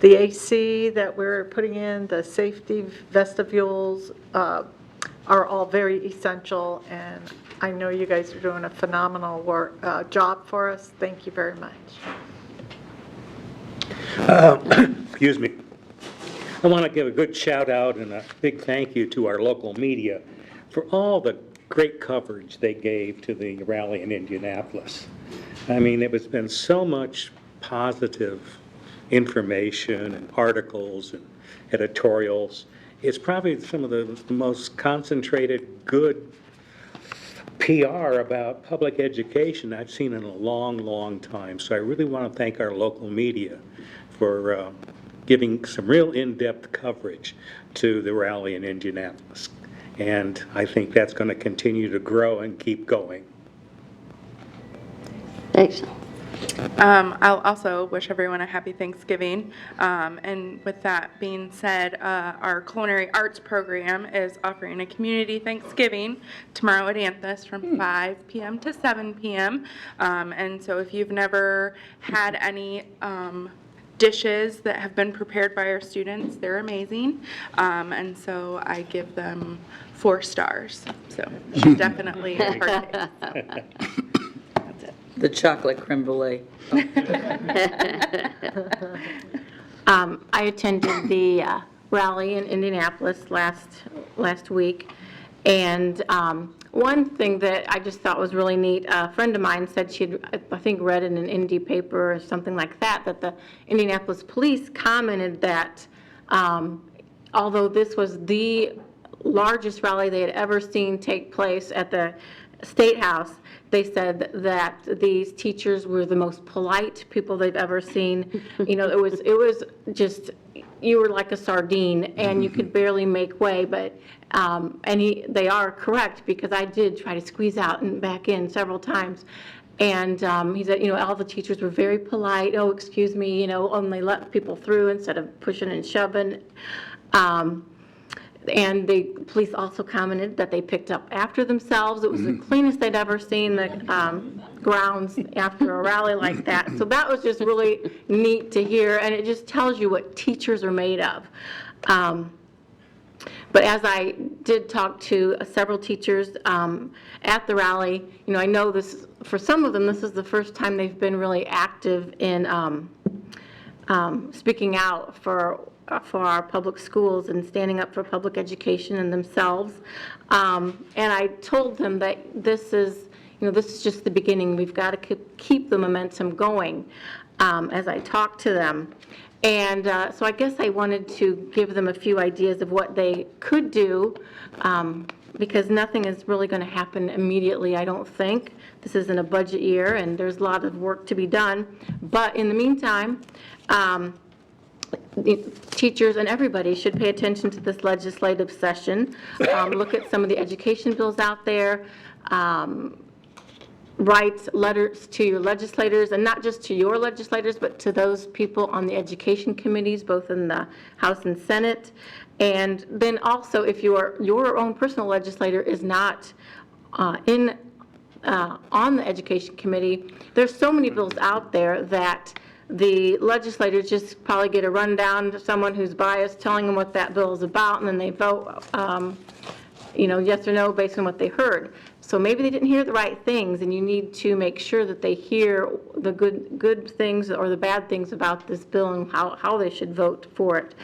the AC that we're putting in, the safety vestibules, are all very essential, and I know you guys are doing a phenomenal job for us. Thank you very much. Excuse me. I want to give a good shout out and a big thank you to our local media for all the great coverage they gave to the rally in Indianapolis. I mean, it's been so much positive information and articles and editorials. It's probably some of the most concentrated, good PR about public education I've seen in a long, long time. So I really want to thank our local media for giving some real in-depth coverage to the rally in Indianapolis. And I think that's going to continue to grow and keep going. Thanks. I'll also wish everyone a happy Thanksgiving. And with that being said, our culinary arts program is offering a community Thanksgiving tomorrow at Anthus from 5 p.m. to 7 p.m. And so if you've never had any dishes that have been prepared by our students, they're amazing. And so I give them 4 stars. So definitely partake. The chocolate creme brulee. I attended the rally in Indianapolis last week, and one thing that I just thought was really neat, a friend of mine said she'd, I think, read in an Indy paper or something like that, that the Indianapolis police commented that although this was the largest rally they had ever seen take place at the State House, they said that these teachers were the most polite people they've ever seen. You know, it was just, you were like a sardine and you could barely make way, but, they are correct, because I did try to squeeze out and back in several times. And he said, all the teachers were very polite. Oh, excuse me, only let people through instead of pushing and shoving. And the police also commented that they picked up after themselves. It was the cleanest they'd ever seen the grounds after a rally like that. So that was just really neat to hear, and it just tells you what teachers are made of. But as I did talk to several teachers at the rally, I know this, for some of them, this is the first time they've been really active in speaking out for our public schools and standing up for public education and themselves. And I told them that this is just the beginning. We've got to keep the momentum going as I talk to them. And so I guess I wanted to give them a few ideas of what they could do, because nothing is really going to happen immediately, I don't think. This isn't a budget year, and there's a lot of work to be done. But in the meantime, the teachers and everybody should pay attention to this legislative session, look at some of the education bills out there, write letters to your legislators, and not just to your legislators, but to those people on the education committees, both in the House and Senate. And then also, if your own personal legislator is not on the education committee, there's so many bills out there that the legislators just probably get a rundown to someone who's biased telling them what that bill is about, and then they vote, yes or no based on what they heard. So maybe they didn't hear the right things, and you need to make sure that they hear the good things or the bad things about this bill and how they should vote for it.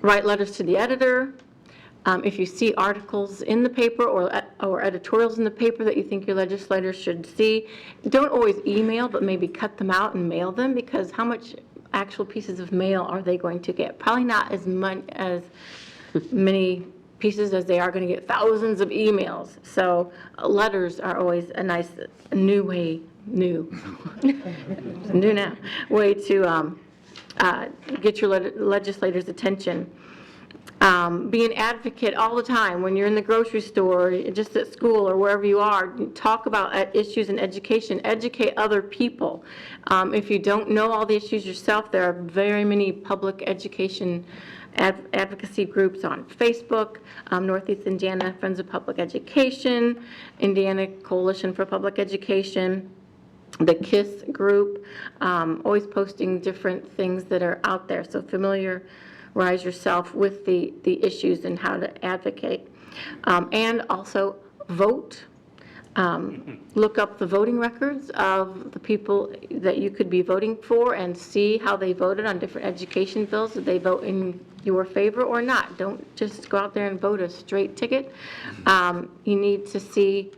Write letters to the editor. If you see articles in the paper or editorials in the paper that you think your legislators should see, don't always email, but maybe cut them out and mail them, because how much actual pieces of mail are they going to get? Probably not as many pieces as they are going to get thousands of emails. So letters are always a nice new way to get your legislators' attention. Be an advocate all the time when you're in the grocery store, just at school or wherever you are. Talk about issues in education. Educate other people. If you don't know all the issues yourself, there are very many public education advocacy groups on Facebook, Northeast Indiana Friends of Public Education, Indiana Coalition for Public Education, the KISS group, always posting different things that are out there. So familiarize yourself with the issues and how to advocate. And also vote. Look up the voting records of the people that you could be voting for and see how they voted on different education bills. Did they vote in your favor or not? Don't just go out there and vote a straight ticket. You need to see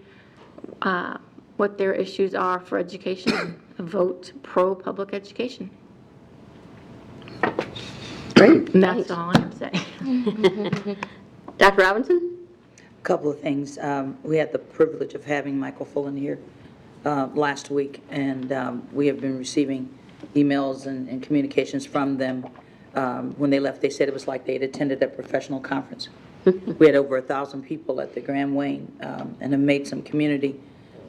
what their issues are for education. Vote pro-public education. Great. And that's all I have to say. Dr. Robinson? Couple of things. We had the privilege of having Michael Fullen here last week, and we have been receiving emails and communications from them. When they left, they said it was like they had attended a professional conference. We had over 1,000 people at the Grand Wayne and have made some community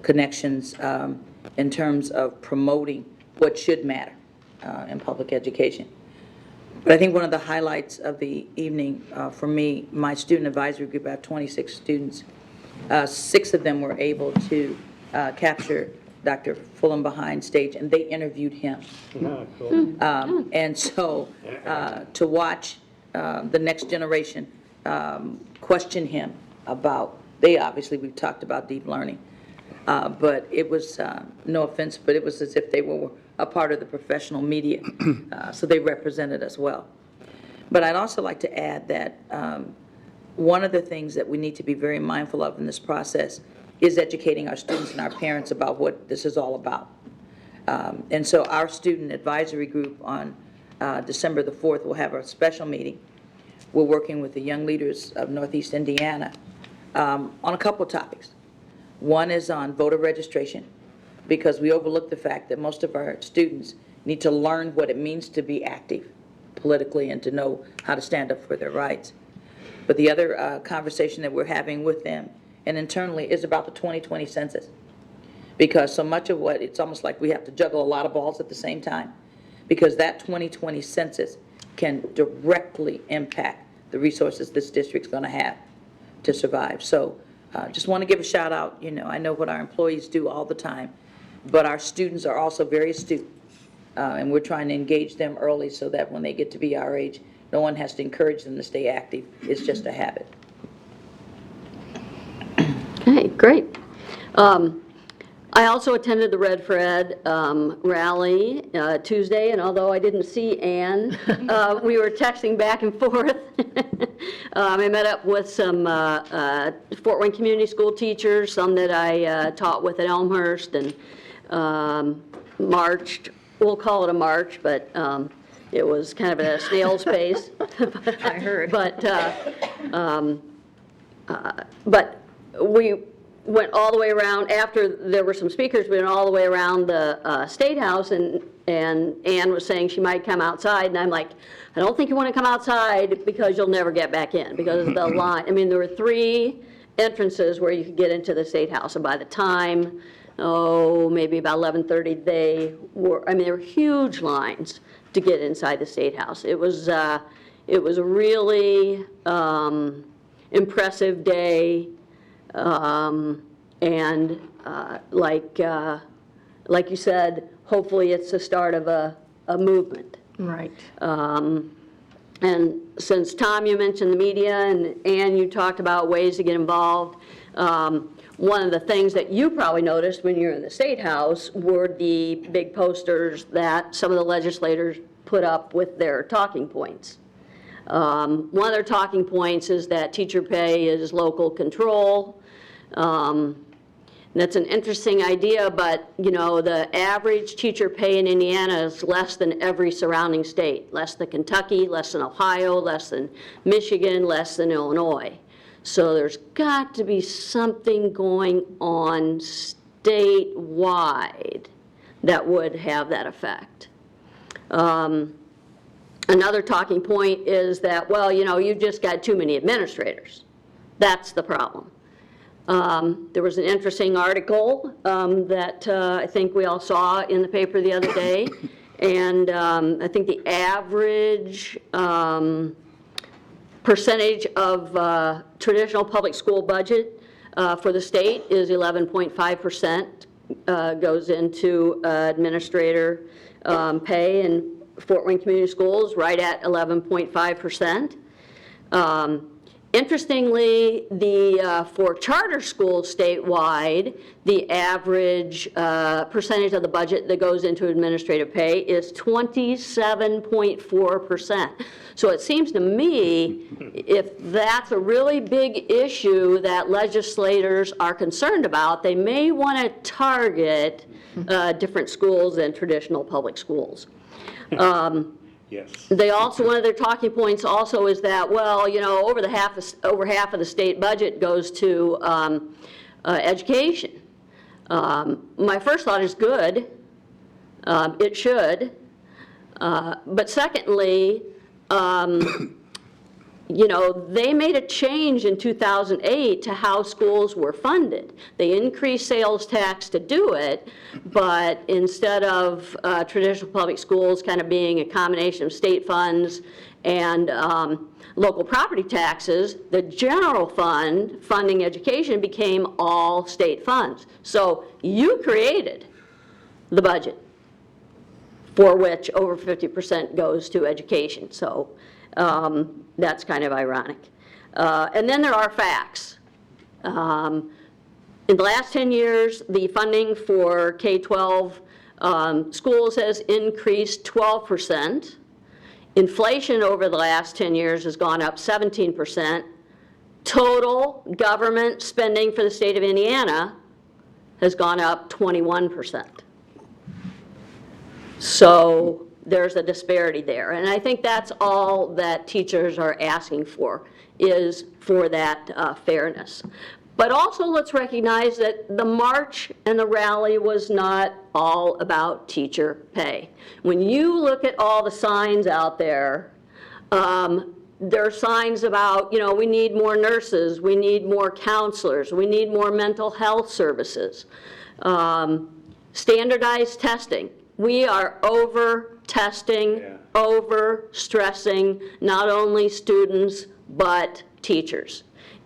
connections in terms of promoting what should matter in public education. But I think one of the highlights of the evening for me, my student advisory group, I have 26 students, 6 of them were able to capture Dr. Fulham behind stage, and they interviewed him. And so to watch the next generation question him about, we've talked about deep learning, but it was, no offense, but it was as if they were a part of the professional media, so they represented us well. But I'd also like to add that one of the things that we need to be very mindful of in this process is educating our students and our parents about what this is all about. And so our student advisory group on December the 4th will have a special meeting. We're working with the young leaders of Northeast Indiana on a couple of topics. One is on voter registration, because we overlook the fact that most of our students need to learn what it means to be active politically and to know how to stand up for their rights. But the other conversation that we're having with them and internally is about the 2020 census, because so much of what, it's almost like we have to juggle a lot of balls at the same time, because that 2020 census can directly impact the resources this district's going to have to survive. So just want to give a shout out. I know what our employees do all the time, but our students are also very astute, and we're trying to engage them early so that when they get to be our age, no one has to encourage them to stay active. It's just a habit. Okay, great. I also attended the Red for Ed rally Tuesday, and although I didn't see Ann, we were texting back and forth. I met up with some Fort Wayne Community School teachers, some that I taught with at Elmhurst, and marched. We'll call it a march, but it was kind of at a snail's pace. I heard. But we went all the way around. After there were some speakers, we went all the way around the State House, and Ann was saying she might come outside, and I'm like, I don't think you want to come outside because you'll never get back in, because of the line. I mean, there were 3 entrances where you could get into the State House, and by the time, maybe about 11:30, there were huge lines to get inside the State House. It was a really impressive day. And like you said, hopefully it's the start of a movement. Right. And since, Tom, you mentioned the media, and Ann, you talked about ways to get involved, one of the things that you probably noticed when you're in the State House were the big posters that some of the legislators put up with their talking points. One of their talking points is that teacher pay is local control. That's an interesting idea, but, you know, the average teacher pay in Indiana is less than every surrounding state, less than Kentucky, less than Ohio, less than Michigan, less than Illinois. So there's got to be something going on statewide that would have that effect. Another talking point is that, well, you know, you've just got too many administrators. That's the problem. There was an interesting article that I think we all saw in the paper the other day, and I think the average percentage of traditional public school budget for the state is 11.5% goes into administrator pay, and Fort Wayne Community Schools right at 11.5%. Interestingly, for charter schools statewide, the average percentage of the budget that goes into administrative pay is 27.4%. So it seems to me, if that's a really big issue that legislators are concerned about, they may want to target different schools than traditional public schools. Yes. They also, one of their talking points also is that, well, you know, over half of the state budget goes to education. My first thought is good. It should. But secondly, you know, they made a change in 2008 to how schools were funded. They increased sales tax to do it, but instead of traditional public schools kind of being a combination of state funds and local property taxes, the general fund funding education became all state funds. So you created the budget for which over 50% goes to education. So that's kind of ironic. And then there are facts. In the last 10 years, the funding for K-12 schools has increased 12%. Inflation over the last 10 years has gone up 17%. Total government spending for the state of Indiana has gone up 21%. So there's a disparity there. And I think that's all that teachers are asking for, is for that fairness. But also let's recognize that the march and the rally was not all about teacher pay. When you look at all the signs out there, there are signs about, you know, we need more nurses, we need more counselors, we need more mental health services, standardized testing. We are over-testing, over-stressing not only students, but teachers.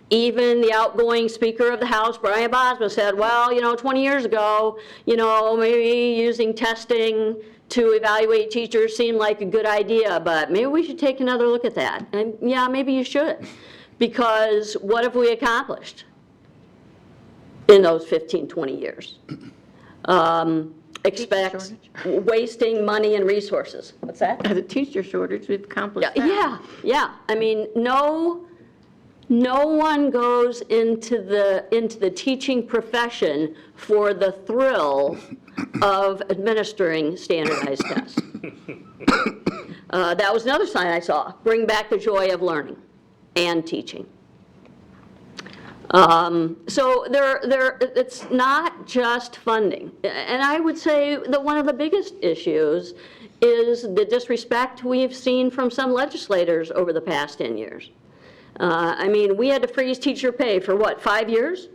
Even the outgoing Speaker of the House, Brian Bosma, said, well, you know, 20 years ago, you know, maybe using testing to evaluate teachers seemed like a good idea, but maybe we should take another look at that. And yeah, maybe you should, because what have we accomplished in those 15, 20 years? Expect wasting money and resources. What's that? The teacher shortage, we've accomplished that. Yeah. I mean, no one goes into the teaching profession for the thrill of administering standardized tests. That was another sign I saw. Bring back the joy of learning and teaching. So it's not just funding. And I would say that one of the biggest issues is the disrespect we've seen from some legislators over the past 10 years. I mean, we had to freeze teacher pay for what, 5 years?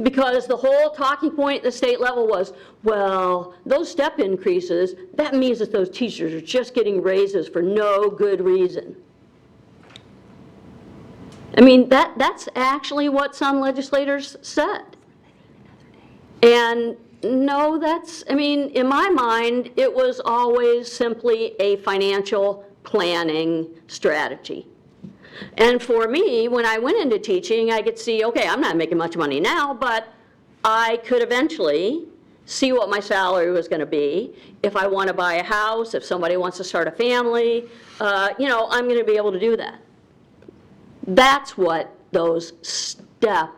Because the whole talking point at the state level was, well, those step increases, that means that those teachers are just getting raises for no good reason. I mean, that's actually what some legislators said. And no, I mean, in my mind, it was always simply a financial planning strategy. And for me, when I went into teaching, I could see, okay, I'm not making much money now, but I could eventually see what my salary was going to be. If I want to buy a house, if somebody wants to start a family, you know, I'm going to be able to do that. That's what those step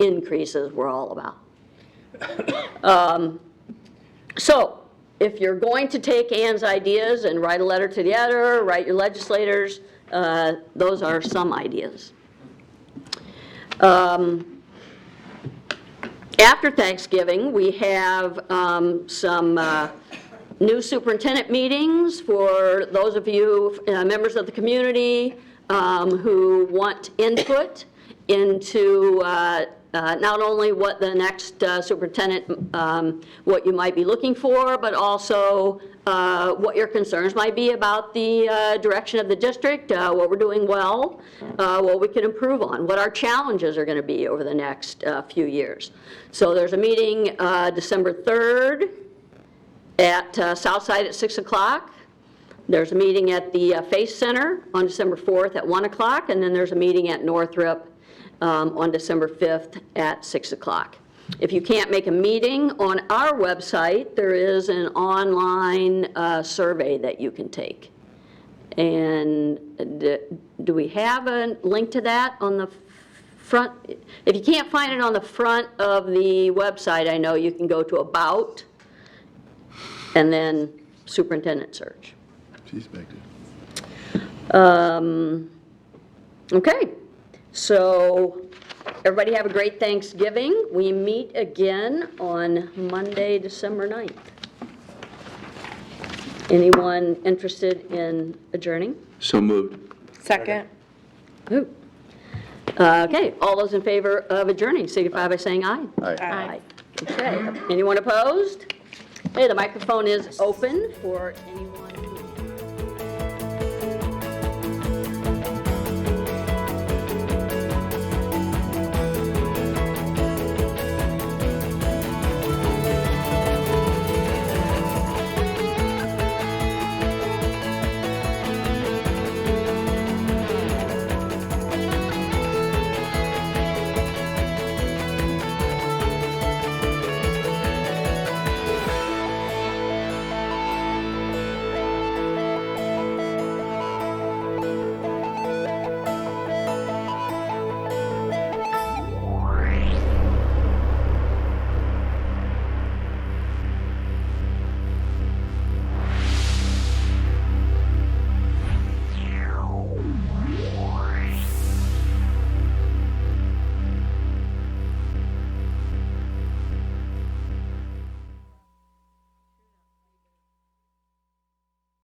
increases were all about. So, if you're going to take Ann's ideas and write a letter to the editor, write your legislators, those are some ideas. After Thanksgiving, we have some new superintendent meetings for those of you, members of the community, who want input into not only what the next superintendent, what you might be looking for, but also what your concerns might be about the direction of the district, what we're doing well, what we can improve on, what our challenges are going to be over the next few years. So there's a meeting December 3rd at Southside at 6 o'clock. There's a meeting at the Face Center on December 4th at 1 o'clock, and then there's a meeting at Northrop on December 5th at 6 o'clock. If you can't make a meeting, on our website, there is an online survey that you can take. And do we have a link to that on the front? If you can't find it on the front of the website, I know you can go to About, and then Superintendent Search. She's back Okay, so everybody have a great Thanksgiving. We meet again on Monday, December 9th. Anyone interested in adjourning? So moved. Second. Ooh. Okay, all those in favor of adjourning, signify by saying aye. Aye. Aye. Okay, anyone opposed? Hey, the microphone is open for anyone.